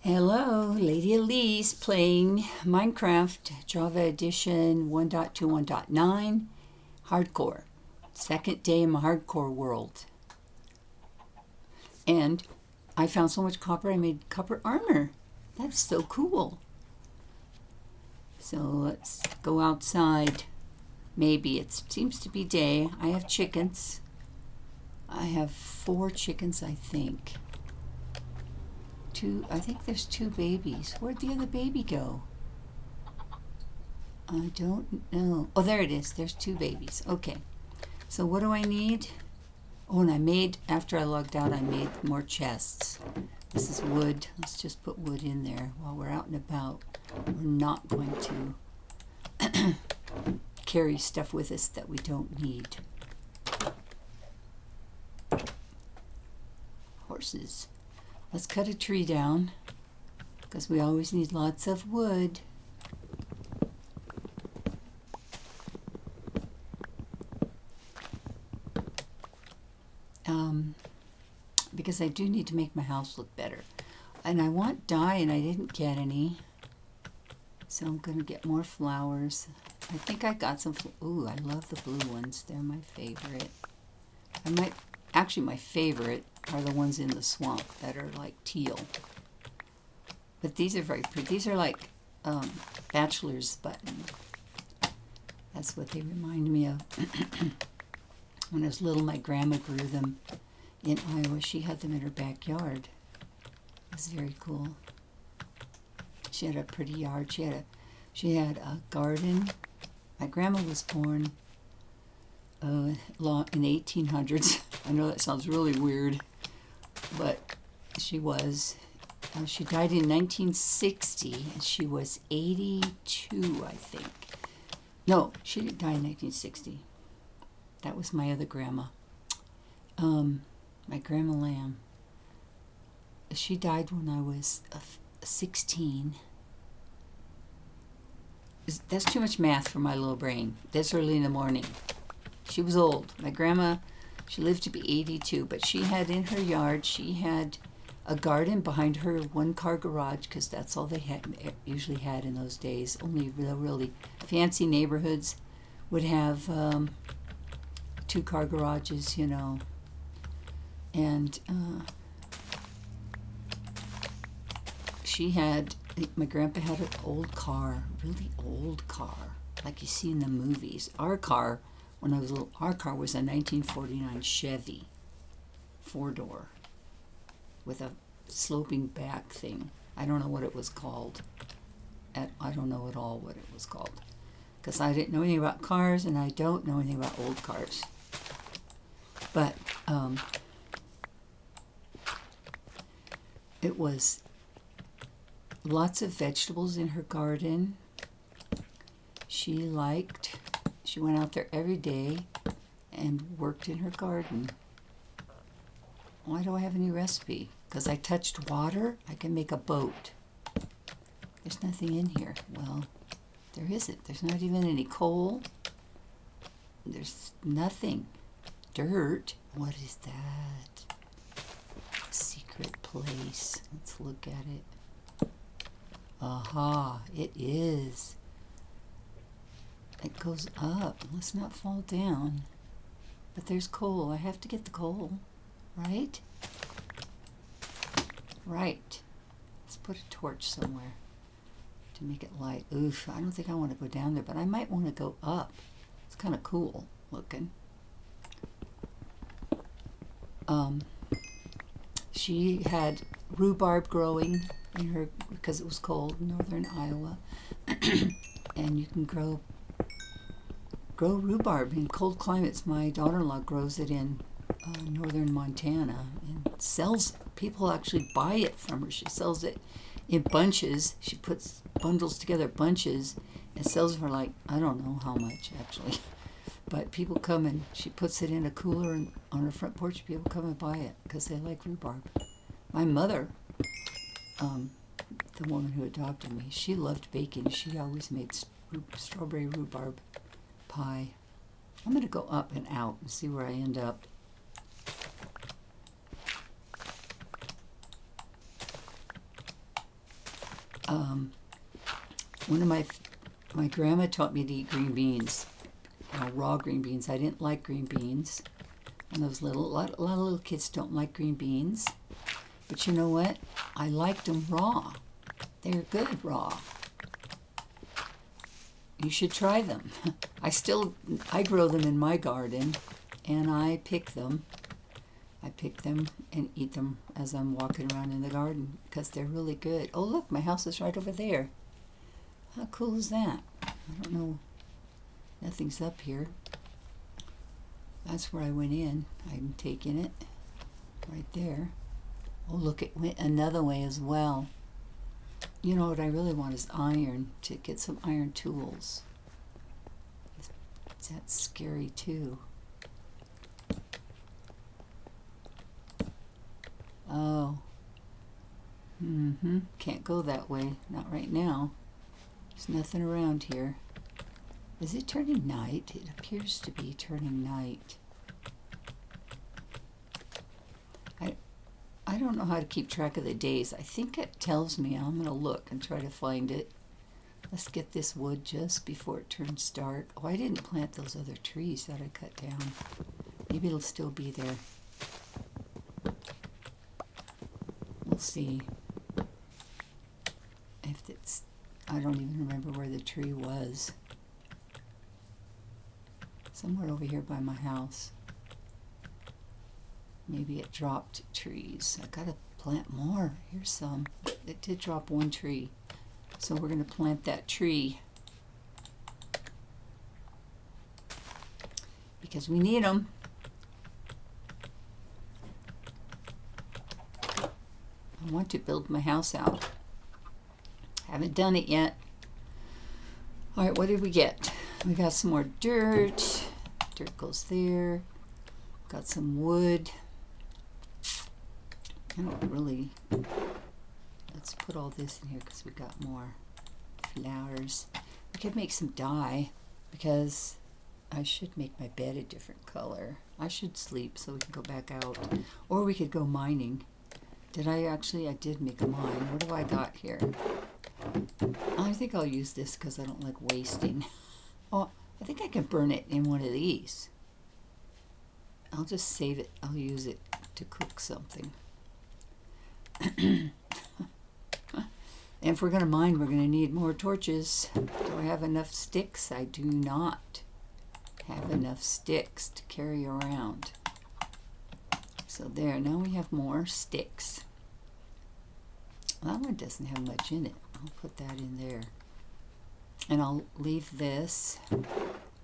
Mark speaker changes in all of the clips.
Speaker 1: Hello, Lady Alyse playing Minecraft Java Edition 1.2.1.9 Hardcore. Second day in my hardcore world. And I found so much copper, I made copper armor. That's so cool. So let's go outside. Maybe it seems to be day. I have chickens. I have 4 chickens, I think. I think there's 2 babies. Where'd the other baby go? I don't know. Oh, there it is. There's 2 babies. Okay. So what do I need? Oh, and after I logged out, I made more chests. This is wood. Let's just put wood in there while we're out and about. We're not going to carry stuff with us that we don't need. Horses. Let's cut a tree down because we always need lots of wood. Because I do need to make my house look better. And I want dye and I didn't get any. So I'm going to get more flowers. I think I got some. Ooh, I love the blue ones. They're my favorite. Actually, my favorite are the ones in the swamp that are like teal. But these are very pretty. These are like bachelor's button. That's what they remind me of. When I was little, my grandma grew them in Iowa. She had them in her backyard. It was very cool. She had a pretty yard. She had a garden. My grandma was born in 1800s. I know that sounds really weird, but she was. She died in 1960, and she was 82, I think. No, she didn't die in 1960. That was my other grandma. My grandma Lamb. She died when I was 16. That's too much math for my little brain. This early in the morning. She was old. My grandma, she lived to be 82, but she had in her yard, she had a garden behind her 1-car garage, because that's all they usually had in those days. Only really fancy neighborhoods would have 2-car garages, you know. And my grandpa had an old car, really old car, like you see in the movies. Our car, when I was little, our car was a 1949 Chevy 4-door with a sloping back thing. I don't know what it was called. I don't know at all what it was called, because I didn't know anything about cars, and I don't know anything about old cars. But it was lots of vegetables in her garden. She went out there every day and worked in her garden. Why do I have a new recipe? Because I touched water, I can make a boat. There's nothing in here. Well, there isn't. There's not even any coal. There's nothing. Dirt. What is that? Secret place. Let's look at it. Aha, it is. It goes up. Let's not fall down. But there's coal. I have to get the coal, right? Right. Let's put a torch somewhere to make it light. Oof, I don't think I want to go down there, but I might want to go up. It's kind of cool looking. She had rhubarb growing in her, because it was cold in northern Iowa. And you can grow rhubarb in cold climates. My daughter-in-law grows it in northern Montana and sells it. People actually buy it from her. She sells it in bunches. She puts bundles together, bunches, and sells it for like, I don't know how much actually. But people come, and she puts it in a cooler and on her front porch. People come and buy it because they like rhubarb. My mother, the woman who adopted me, she loved baking. She always made strawberry rhubarb pie. I'm going to go up and out and see where I end up. One of my grandma taught me to eat green beans, raw green beans. I didn't like green beans. And those a lot of little kids don't like green beans. But you know what? I liked them raw. They're good raw. You should try them. I grow them in my garden, and I pick them. I pick them and eat them as I'm walking around in the garden because they're really good. Oh, look, my house is right over there. How cool is that? I don't know. Nothing's up here. That's where I went in. I'm taking it right there. Oh, look, it went another way as well. You know what I really want is iron, to get some iron tools. That's scary too. Oh. Can't go that way. Not right now. There's nothing around here. Is it turning night? It appears to be turning night. I don't know how to keep track of the days. I think it tells me. I'm going to look and try to find it. Let's get this wood just before it turns dark. Oh, I didn't plant those other trees that I cut down. Maybe it'll still be there. We'll see. If it's, I don't even remember where the tree was. Somewhere over here by my house. Maybe it dropped trees. I gotta plant more. Here's some. It did drop one tree. So we're gonna plant that tree. Because we need them. I want to build my house out. Haven't done it yet. All right, what did we get? We got some more dirt. Dirt goes there. Got some wood. I don't really. Let's put all this in here because we got more flowers. We could make some dye because I should make my bed a different color. I should sleep so we can go back out. Or we could go mining. I did make a mine. What do I got here? I think I'll use this because I don't like wasting. Oh, I think I can burn it in one of these. I'll just save it. I'll use it to cook something. And if we're going to mine, we're going to need more torches. Do I have enough sticks? I do not have enough sticks to carry around. So there, now we have more sticks. That one doesn't have much in it. I'll put that in there. And I'll leave this.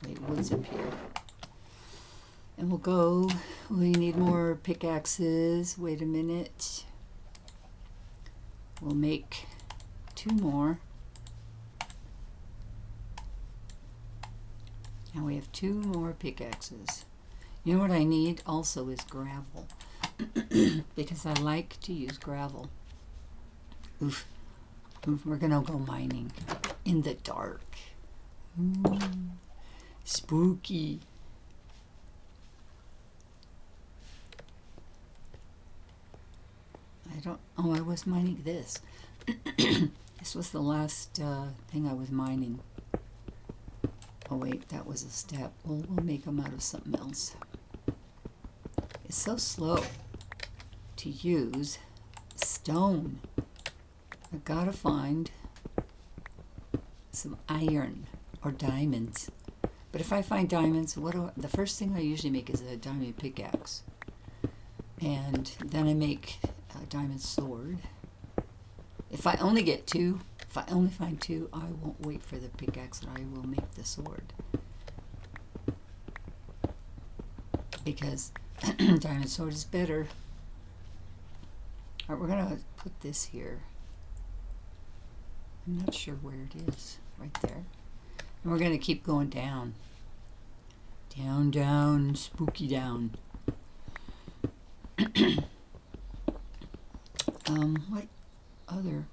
Speaker 1: Wait, wood's up here. And we'll go. We need more pickaxes. Wait a minute. We'll make 2 more. Now we have 2 more pickaxes. You know what I need also is gravel. Because I like to use gravel. Oof. We're gonna go mining in the dark. Spooky. I was mining this. This was the last thing I was mining. Oh wait, that was a step. We'll make them out of something else. It's so slow to use stone. I gotta find some iron or diamonds. But if I find diamonds, the first thing I usually make is a diamond pickaxe. And then I make a diamond sword. If I only get 2, if I only find 2, I won't wait for the pickaxe and I will make the sword. Because diamond sword is better. Alright, we're gonna put this here. I'm not sure where it is. Right there. And we're gonna keep going down. Down, down, spooky down. What other?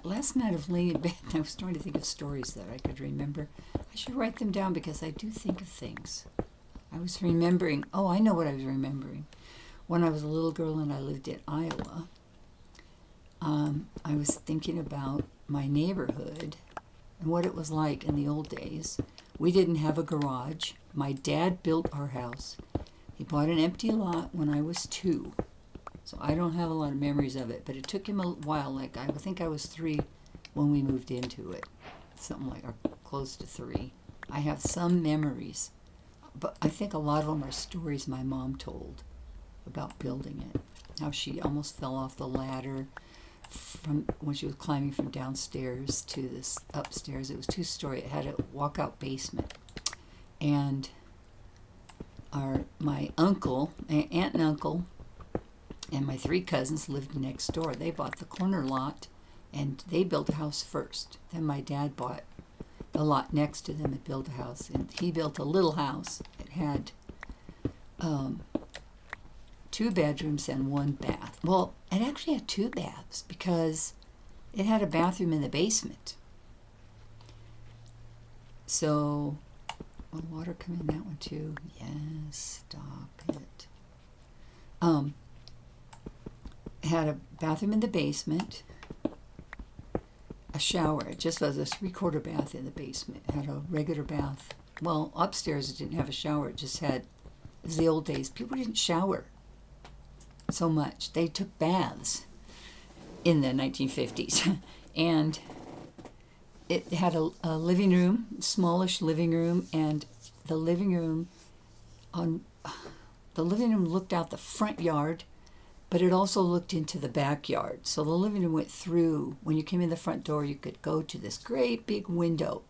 Speaker 1: Last night I was laying in bed and I was trying to think of stories that I could remember. I should write them down because I do think of things. I was remembering. Oh, I know what I was remembering. When I was a little girl and I lived in Iowa, I was thinking about my neighborhood and what it was like in the old days. We didn't have a garage. My dad built our house. He bought an empty lot when I was 2. So I don't have a lot of memories of it, but it took him a while. Like, I think I was 3 when we moved into it. Something like, or close to 3. I have some memories, but I think a lot of them are stories my mom told about building it. How she almost fell off the ladder from when she was climbing from downstairs to this upstairs. It was 2-story. It had a walkout basement. And my uncle, aunt and uncle, and my 3 cousins lived next door. They bought the corner lot, and they built a house first. Then my dad bought the lot next to them and built a house. And he built a little house. It had 2 bedrooms and 1 bath. Well, it actually had 2 baths because it had a bathroom in the basement. So, will water come in that one too? Yes, stop it. It had a bathroom in the basement, a shower. It just was a 3/4 bath in the basement. It had a regular bath. Well, upstairs it didn't have a shower. It just had, it was the old days. People didn't shower so much. They took baths in the 1950s. And it had a living room, smallish living room, and the living room looked out the front yard, but it also looked into the backyard. So the living room went through. When you came in the front door, you could go to this great big window.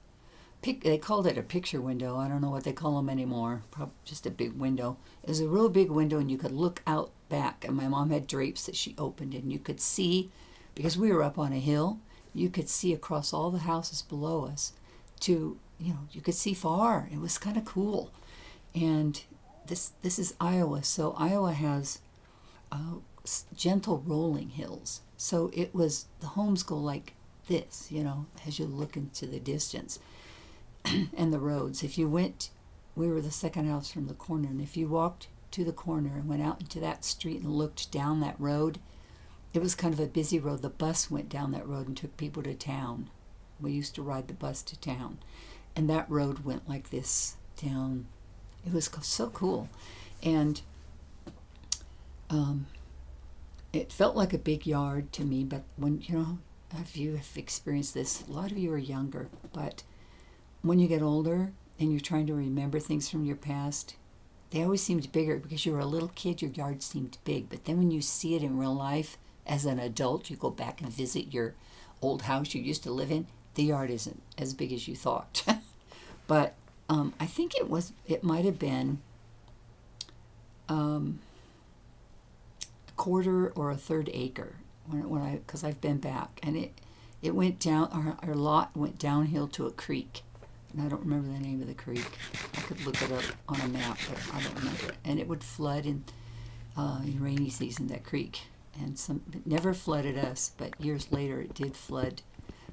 Speaker 1: They called it a picture window. I don't know what they call them anymore. Probably just a big window. It was a real big window, and you could look out back. And my mom had drapes that she opened, and you could see, because we were up on a hill, you could see across all the houses below us to, you could see far. It was kind of cool. And this is Iowa. So Iowa has gentle rolling hills. So it was, the homes go like this, as you look into the distance. And the roads. If you went, we were the second house from the corner, and if you walked to the corner and went out into that street and looked down that road, it was kind of a busy road. The bus went down that road and took people to town. We used to ride the bus to town. And that road went like this down. It was so cool. And it felt like a big yard to me, but when, if you have experienced this, a lot of you are younger, but when you get older and you're trying to remember things from your past, they always seemed bigger because you were a little kid, your yard seemed big. But then when you see it in real life as an adult, you go back and visit your old house you used to live in, the yard isn't as big as you thought. But I think it might have been a 1/4 or a 1/3 acre because I've been back, and it went down, our lot went downhill to a creek. And I don't remember the name of the creek. I could look it up on a map, but I don't remember it. And it would flood in rainy season, that creek. And it never flooded us, but years later it did flood.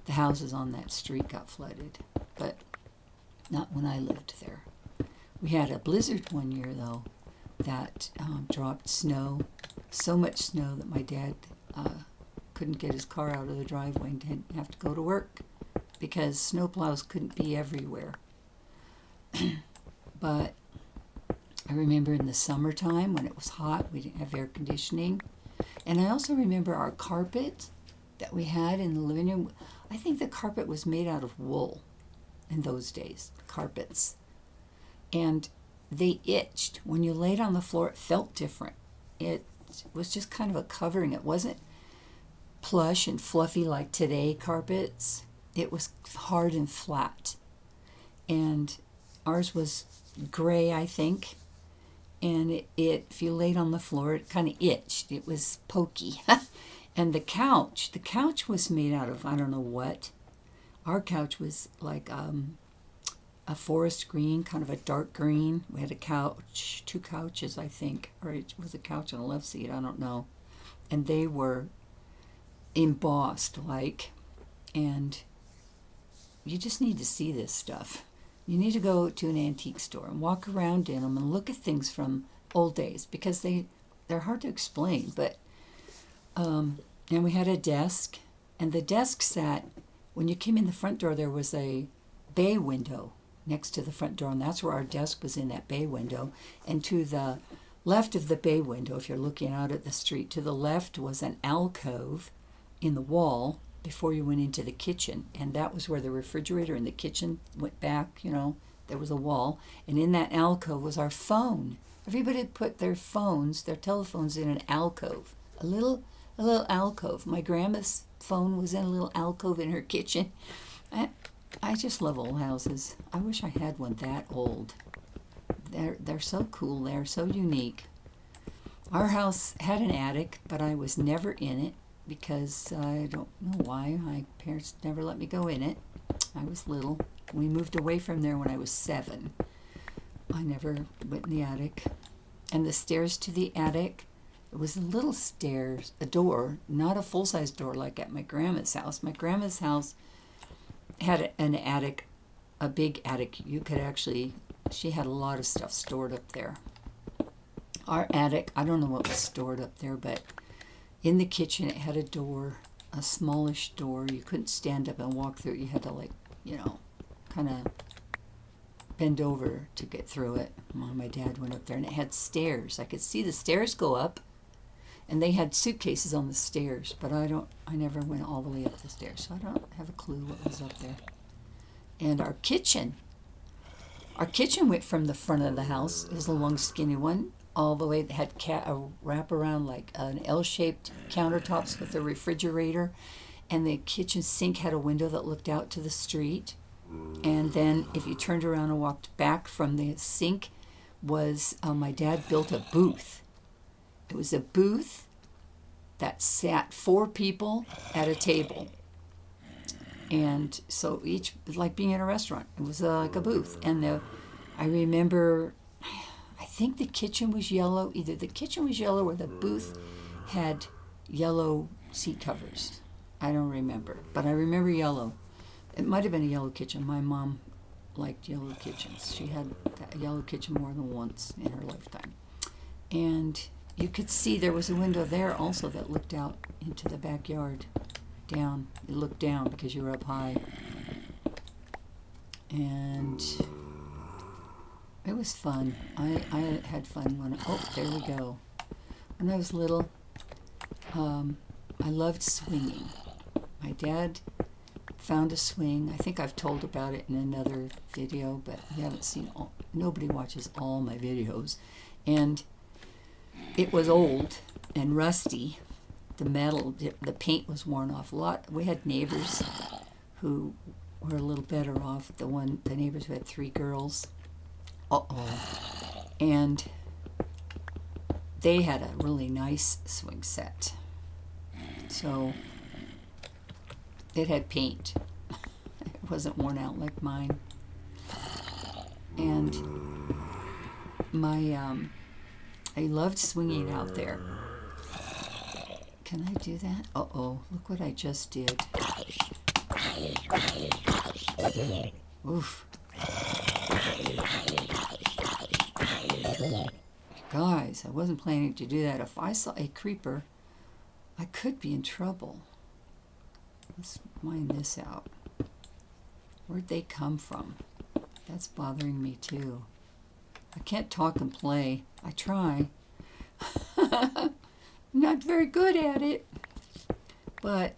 Speaker 1: The houses on that street got flooded, but not when I lived there. We had a blizzard one year, though, that dropped snow, so much snow that my dad couldn't get his car out of the driveway and didn't have to go to work, because snowplows couldn't be everywhere. But I remember in the summertime when it was hot, we didn't have air conditioning. And I also remember our carpet that we had in the living room. I think the carpet was made out of wool in those days, carpets. And they itched. When you laid on the floor, it felt different. It was just kind of a covering. It wasn't plush and fluffy like today carpets. It was hard and flat. And ours was gray, I think. And if you laid on the floor, it kind of itched. It was pokey. And the couch was made out of, I don't know what. Our couch was like a forest green, kind of a dark green. We had a couch, 2 couches, I think. Or it was a couch and a love seat, I don't know. And they were embossed like, and you just need to see this stuff. You need to go to an antique store and walk around in them and look at things from old days, because they're hard to explain. But And we had a desk, and the desk sat, when you came in the front door, there was a bay window next to the front door, and that's where our desk was, in that bay window. And to the left of the bay window, if you're looking out at the street, to the left was an alcove in the wall before you went into the kitchen, and that was where the refrigerator and the kitchen went back. There was a wall, and in that alcove was our phone. Everybody had put their phones, their telephones, in an alcove, a little alcove. My grandma's phone was in a little alcove in her kitchen. I just love old houses. I wish I had one that old. They're so cool. They're so unique. Our house had an attic, but I was never in it because I don't know why. My parents never let me go in it. I was little. We moved away from there when I was 7. I never went in the attic. And the stairs to the attic, it was a little stairs, a door, not a full-size door like at my grandma's house. My grandma's house had an attic, a big attic. You could actually, she had a lot of stuff stored up there. Our attic, I don't know what was stored up there, but in the kitchen it had a door, a smallish door. You couldn't stand up and walk through it. You had to kind of bend over to get through it. My dad went up there, and it had stairs. I could see the stairs go up, and they had suitcases on the stairs, but I never went all the way up the stairs, so I don't have a clue what was up there. And our kitchen went from the front of the house. It was a long, skinny one, all the way. It had a wraparound, like an L-shaped countertops with a refrigerator, and the kitchen sink had a window that looked out to the street. And then if you turned around and walked back from the sink was, my dad built a booth. It was a booth that sat 4 people at a table. And so each, like being in a restaurant, it was like a booth. And I remember, I think the kitchen was yellow. Either the kitchen was yellow or the booth had yellow seat covers. I don't remember, but I remember yellow. It might have been a yellow kitchen. My mom liked yellow kitchens. She had a yellow kitchen more than once in her lifetime. And you could see there was a window there also that looked out into the backyard. Down. You looked down because you were up high. And it was fun. I had fun when, there we go. When I was little, I loved swinging. My dad found a swing. I think I've told about it in another video, but you haven't seen nobody watches all my videos. And it was old and rusty. The metal, the paint was worn off a lot. We had neighbors who were a little better off. The neighbors who had 3 girls. And they had a really nice swing set. So it had paint. It wasn't worn out like mine. And I loved swinging out there. Can I do that? Look what I just did. Oof. Guys, I wasn't planning to do that. If I saw a creeper, I could be in trouble. Let's mine this out. Where'd they come from? That's bothering me too. I can't talk and play. I try. I'm not very good at it. But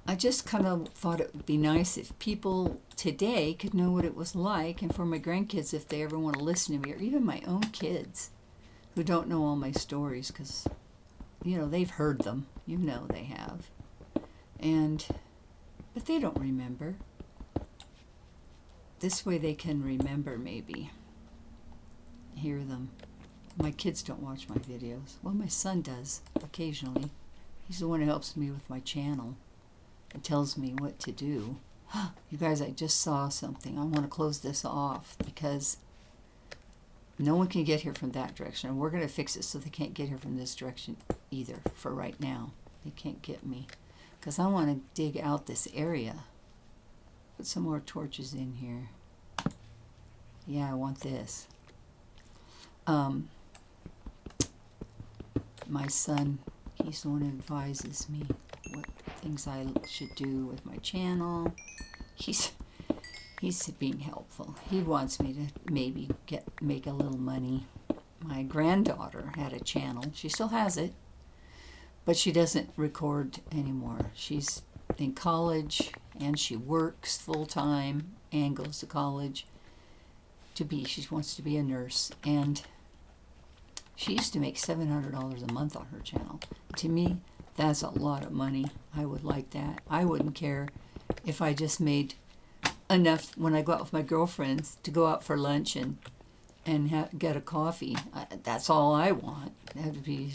Speaker 1: I just kind of thought it would be nice if people today could know what it was like, and for my grandkids, if they ever want to listen to me, or even my own kids who don't know all my stories, because, they've heard them. They have. But they don't remember. This way they can remember, maybe. Hear them. My kids don't watch my videos. Well, my son does, occasionally. He's the one who helps me with my channel and tells me what to do. You guys, I just saw something. I want to close this off because no one can get here from that direction. And we're going to fix it so they can't get here from this direction either for right now. They can't get me because I want to dig out this area. Put some more torches in here. Yeah, I want this. my son, he's the one who advises me what things I should do with my channel. He's being helpful. He wants me to maybe make a little money. My granddaughter had a channel. She still has it, but she doesn't record anymore. She's in college and she works full time and goes to college she wants to be a nurse, and she used to make $700 a month on her channel. To me, that's a lot of money. I would like that. I wouldn't care if I just made enough when I go out with my girlfriends to go out for lunch and get a coffee. That's all I want. That would be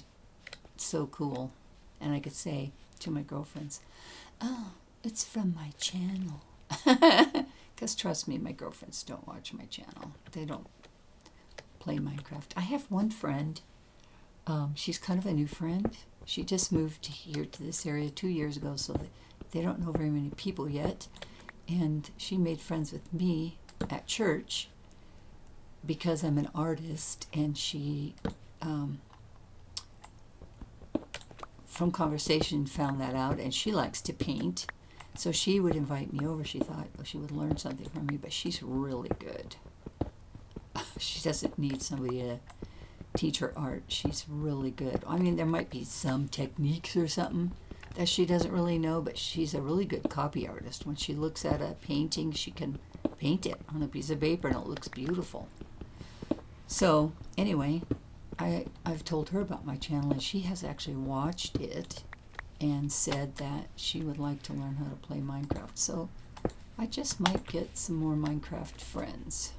Speaker 1: so cool. And I could say to my girlfriends, "Oh, it's from my channel." Because trust me, my girlfriends don't watch my channel. They don't play Minecraft. I have one friend. She's kind of a new friend. She just moved here to this area 2 years ago, so they don't know very many people yet. And she made friends with me at church because I'm an artist, and she, from conversation, found that out, and she likes to paint. So she would invite me over. She thought she would learn something from me, but she's really good. She doesn't need somebody to teach her art. She's really good. I mean, there might be some techniques or something that she doesn't really know, but she's a really good copy artist. When she looks at a painting, she can paint it on a piece of paper and it looks beautiful. So anyway, I've told her about my channel, and she has actually watched it and said that she would like to learn how to play Minecraft. So I just might get some more Minecraft friends.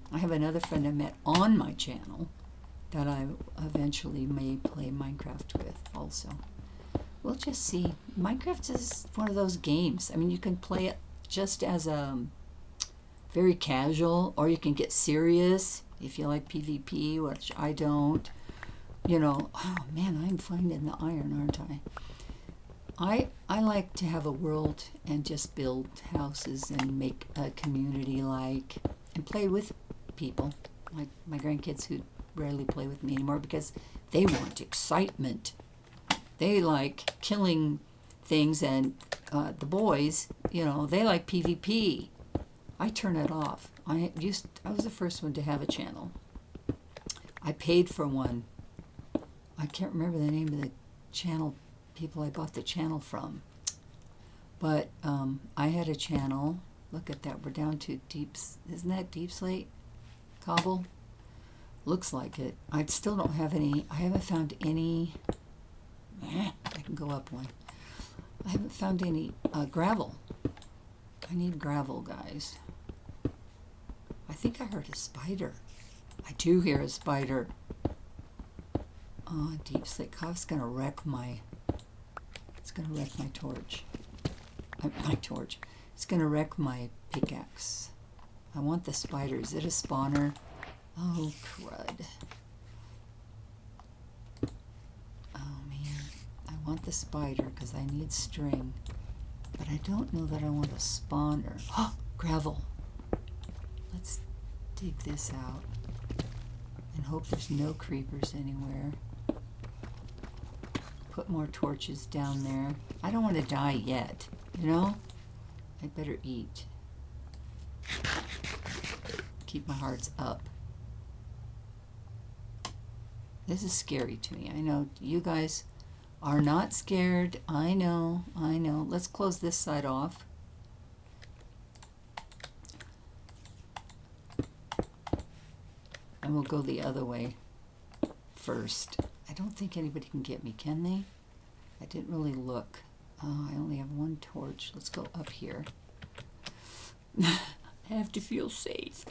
Speaker 1: I have another friend I met on my channel that I eventually may play Minecraft with also. We'll just see. Minecraft is one of those games. I mean, you can play it just as very casual, or you can get serious if you like PvP, which I don't. You know, oh man, I'm finding the iron, aren't I? I like to have a world and just build houses and make a community and play with people, like my grandkids who rarely play with me anymore because they want excitement. They like killing things, and the boys, they like PvP. I turn it off. I was the first one to have a channel. I paid for one. I can't remember the name of the channel people I bought the channel from. But I had a channel. Look at that. We're down to isn't that deep slate? Cobble? Looks like it. I still don't have any. I haven't found any. I can go up one. I haven't found any gravel. I need gravel, guys. I think I heard a spider. I do hear a spider. Oh, deep slate. It's gonna wreck my. It's gonna wreck my torch. My torch. It's gonna wreck my pickaxe. I want the spider. Is it a spawner? Oh, crud. Oh, man. I want the spider because I need string. But I don't know that I want a spawner. Oh, gravel. Let's dig this out and hope there's no creepers anywhere. Put more torches down there. I don't want to die yet, I better eat. Keep my hearts up. This is scary to me. I know you guys are not scared. I know. Let's close this side off. And we'll go the other way first. I don't think anybody can get me, can they? I didn't really look. Oh, I only have one torch. Let's go up here. I have to feel safe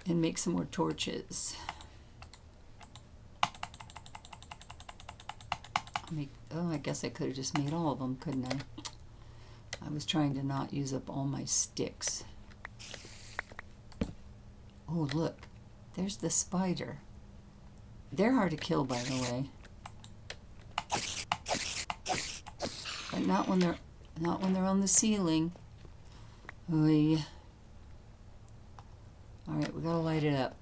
Speaker 1: and make some more torches. I guess I could have just made all of them, couldn't I? I was trying to not use up all my sticks. Oh, look. There's the spider. They're hard to kill, by the way. But not when they're on the ceiling. Oy. All right, we gotta light it up.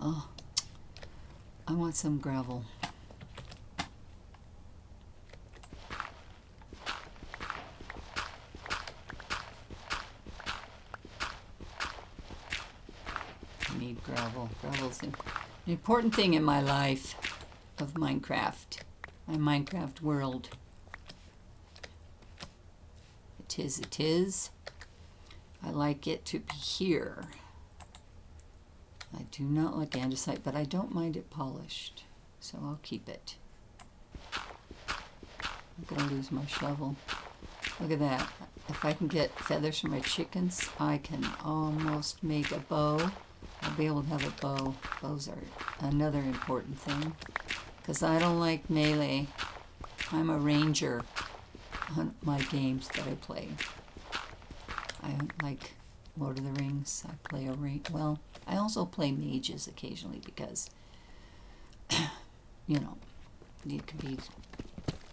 Speaker 1: Oh, I want some gravel. I need gravel. Gravel's an important thing in my life of Minecraft, my Minecraft world. It is. I like it to be here. I do not like andesite, but I don't mind it polished, so I'll keep it. I'm going to lose my shovel. Look at that. If I can get feathers for my chickens, I can almost make a bow. I'll be able to have a bow. Bows are another important thing, because I don't like melee. I'm a ranger on my games that I play. I don't like Lord of the Rings. I play a well, I also play mages occasionally because, you know, it can be,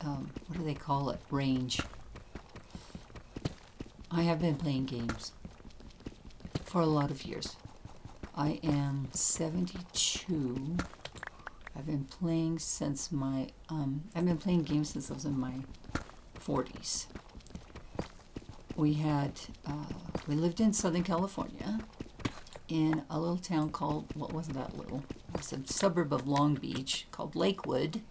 Speaker 1: what do they call it? Range. I have been playing games for a lot of years. I am 72. I've been playing since my, I've been playing games since I was in my 40s. We lived in Southern California in a little town called, what wasn't that little? It was a suburb of Long Beach called Lakewood.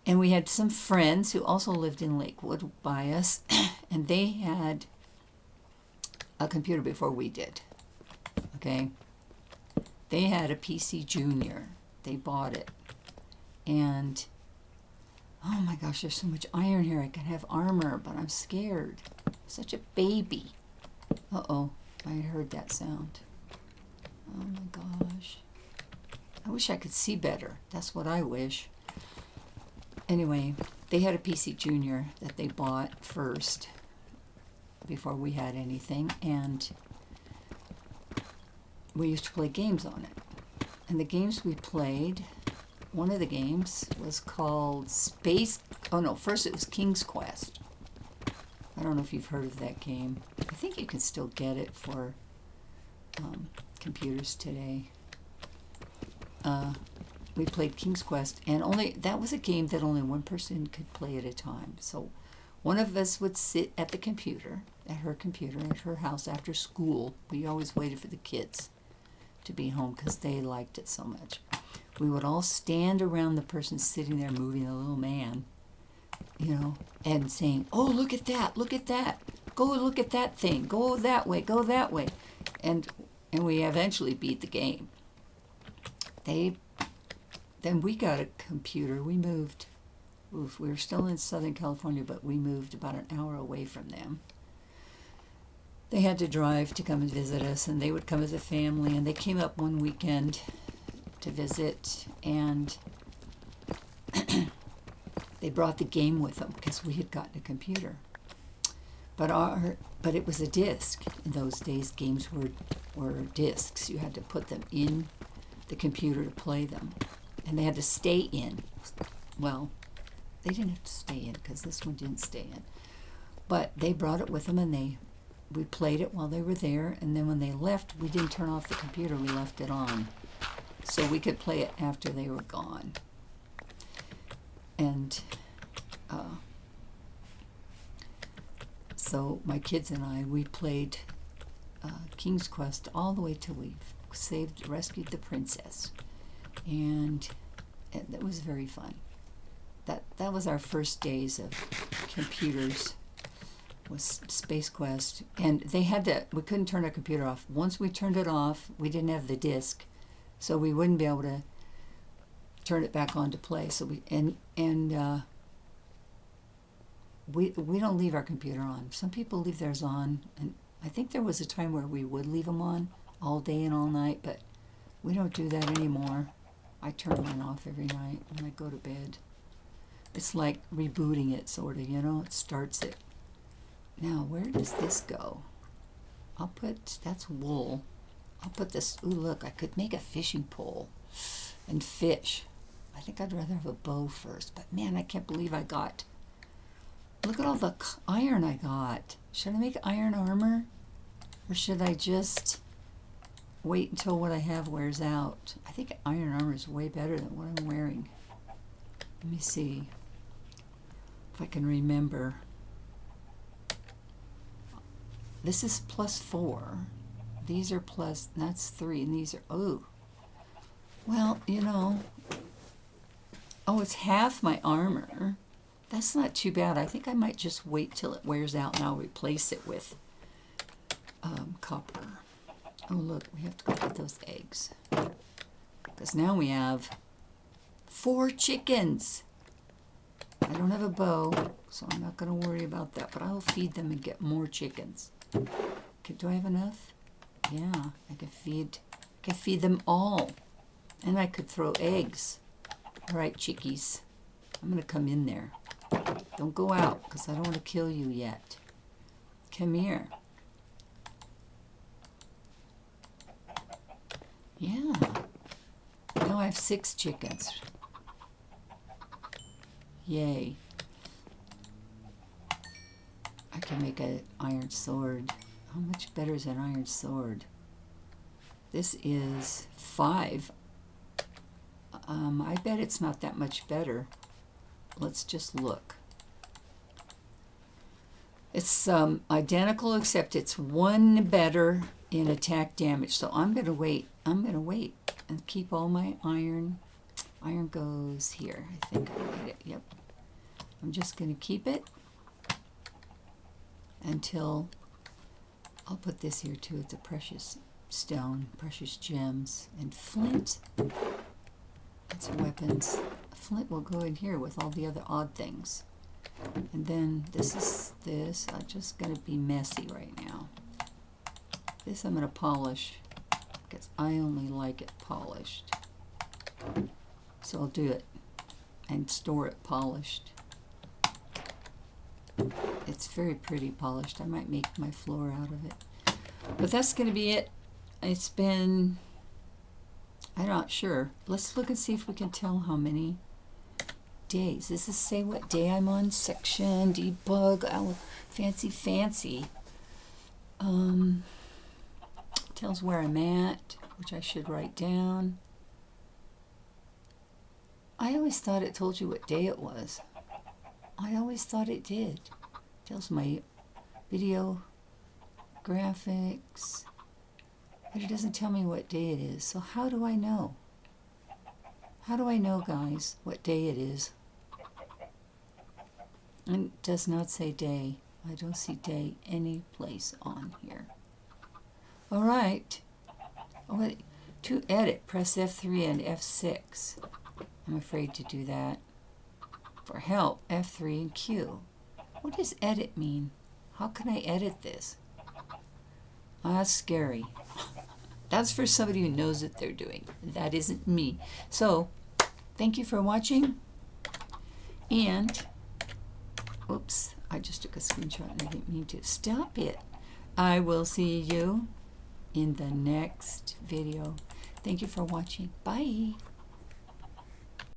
Speaker 1: And we had some friends who also lived in Lakewood by us, and they had a computer before we did. Okay? They had a PC Junior. They bought it. And oh my gosh, there's so much iron here. I could have armor, but I'm scared. Such a baby. Uh-oh, I heard that sound. Oh my gosh. I wish I could see better. That's what I wish. Anyway, they had a PC Junior that they bought first before we had anything, and we used to play games on it. And the games we played, one of the games was called first it was King's Quest. I don't know if you've heard of that game. I think you can still get it for computers today. We played King's Quest, and that was a game that only one person could play at a time. So one of us would sit at the computer, at her house after school. We always waited for the kids to be home because they liked it so much. We would all stand around the person sitting there moving the little man, you know, and saying, oh, look at that, go look at that thing, go that way. And we eventually beat the game. Then we got a computer. We moved. We were still in Southern California, but we moved about an hour away from them. They had to drive to come and visit us, and they would come as a family, and they came up one weekend to visit, and they brought the game with them because we had gotten a computer. But it was a disc. In those days, games were discs. You had to put them in the computer to play them, and they had to stay in. Well, they didn't have to stay in because this one didn't stay in. But they brought it with them, and we played it while they were there, and then when they left, we didn't turn off the computer. We left it on so we could play it after they were gone. And so my kids and I, we played King's Quest all the way till we rescued the princess, and that was very fun. That was our first days of computers, was Space Quest, and we couldn't turn our computer off. Once we turned it off, we didn't have the disc, so we wouldn't be able to turn it back on to play. So we don't leave our computer on. Some people leave theirs on, and I think there was a time where we would leave them on all day and all night, but we don't do that anymore. I turn mine off every night when I go to bed. It's like rebooting it, sort of, it starts it. Now, where does this go? That's wool. I'll put this, ooh, look, I could make a fishing pole and fish. I think I'd rather have a bow first, but man, I can't believe look at all the iron I got. Should I make iron armor? Or should I just wait until what I have wears out. I think iron armor is way better than what I'm wearing. Let me see if I can remember. This is +4. These are plus, that's 3, and these are, oh. Well, you know, oh, it's half my armor. That's not too bad. I think I might just wait till it wears out and I'll replace it with copper. Oh, look, we have to go get those eggs. Because now we have 4 chickens. I don't have a bow, so I'm not going to worry about that. But I'll feed them and get more chickens. Okay, do I have enough? Yeah, I can feed them all. And I could throw eggs. All right, chickies. I'm going to come in there. Don't go out, because I don't want to kill you yet. Come here. Yeah. Now I have 6 chickens. Yay. I can make an iron sword. How much better is an iron sword? This is 5. I bet it's not that much better. Let's just look. It's identical, except it's 1 better in attack damage. So I'm going to wait. I'm going to wait and keep all my iron. Iron goes here. I think I made it. Yep. I'm just going to keep it until I'll put this here too. It's a precious stone, precious gems, and flint. That's weapons. Flint will go in here with all the other odd things. And then this is this. I'm just going to be messy right now. This I'm going to polish because I only like it polished. So I'll do it and store it polished. It's very pretty polished. I might make my floor out of it. But that's going to be it. It's been, I'm not sure. Let's look and see if we can tell how many days. Does this say what day I'm on? Section, debug, oh, fancy. Tells where I'm at, which I should write down. I always thought it told you what day it was. I always thought it did. Tells my video graphics, but it doesn't tell me what day it is. So how do I know? How do I know, guys, what day it is? And it does not say day. I don't see day any place on here. All right. Oh, to edit, press F3 and F6. I'm afraid to do that. For help, F3 and Q. What does edit mean? How can I edit this? That's scary. That's for somebody who knows what they're doing. That isn't me. So, thank you for watching. And, oops, I just took a screenshot and I didn't mean to. Stop it. I will see you in the next video. Thank you for watching. Bye.